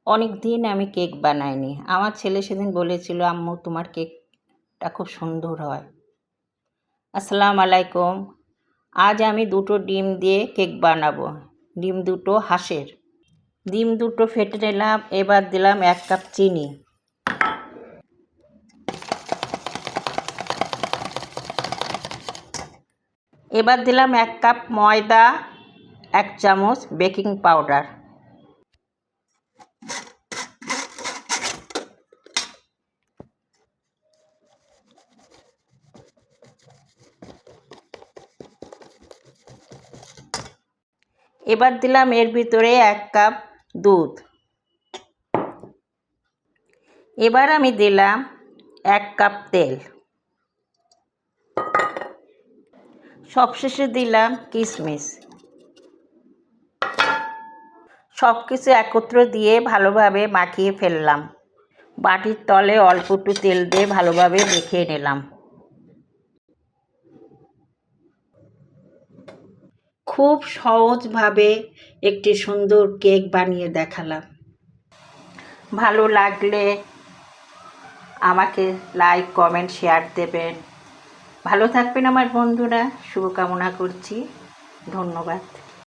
অনেক দিন আমি কেক বানাইনি। আমার ছেলে সেদিন বলেছিল, আম্মু তোমার কেকটা খুব সুন্দর হয়। আসসালামু আলাইকুম। আজ আমি দুটো ডিম দিয়ে কেক বানাবো। ডিম দুটো হাঁসের। ডিম দুটো ফেটে নিলাম। এবার দিলাম 1 কাপ চিনি। এবার দিলাম 1 কাপ ময়দা, 1 চামচ বেকিং পাউডার। এবার দিলাম এর ভিতরে 1 কাপ দুধ। এবার আমি দিলাম 1 কাপ তেল। সবশেষে দিলাম কিশমিশ। সব কিছু একত্র দিয়ে ভালোভাবে মাখিয়ে ফেললাম। বাটির তলে অল্প একটু তেল দিয়ে ভালোভাবে মেখে নিলাম। খুব সহজভাবে একটি সুন্দর কেক বানিয়ে দেখালাম। ভালো লাগলে আমাকে লাইক, কমেন্ট, শেয়ার দেবেন। ভালো থাকবেন আমার বন্ধুরা, শুভকামনা করছি। ধন্যবাদ।